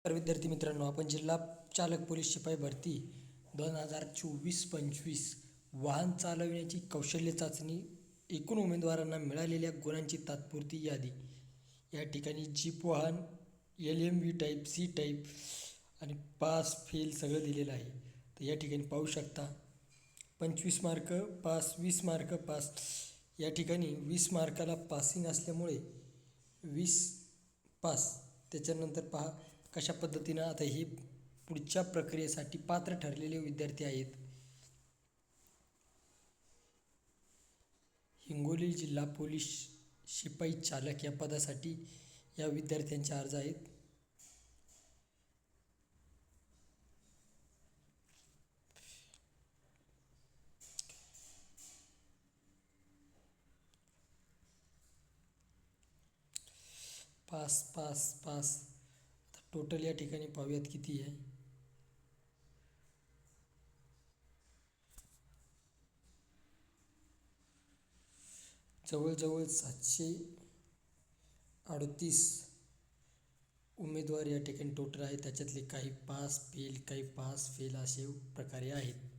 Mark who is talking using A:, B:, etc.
A: तर विद्यार्थी मित्रांनो, आपण जिल्हा चालक पोलीस शिपाई भरती 2024-25 वाहन चालविण्याची कौशल्य चाचणी एकूण उमेदवारांना मिळालेल्या गुणांची तात्पुरती यादी. या ठिकाणी जीप वाहन, LMV टाईप, सी टाईप आणि पास फेल सगळं दिलेलं आहे. तर या ठिकाणी पाहू शकता 25 मार्क पास, 20 मार्क पास. या ठिकाणी 20 मार्काला पासिंग असल्यामुळे 20 पास. त्याच्यानंतर पहा कशा पद्धतीनं आता हे पुढच्या प्रक्रियेसाठी पात्र ठरलेले विद्यार्थी आहेत. हिंगोली जिल्हा पोलीस शिपाई चालक या पदासाठी या विद्यार्थ्यांचे अर्ज आहेत. Pass pass pass. आता टोटल या ठिकाणी पाहूयात किती आहे. जवळजवळ 738 उमेदवार या ठिकाणी टोटल आहे. त्याच्यातले काही पास फेल, काही पास फेल असे प्रकारे आहेत.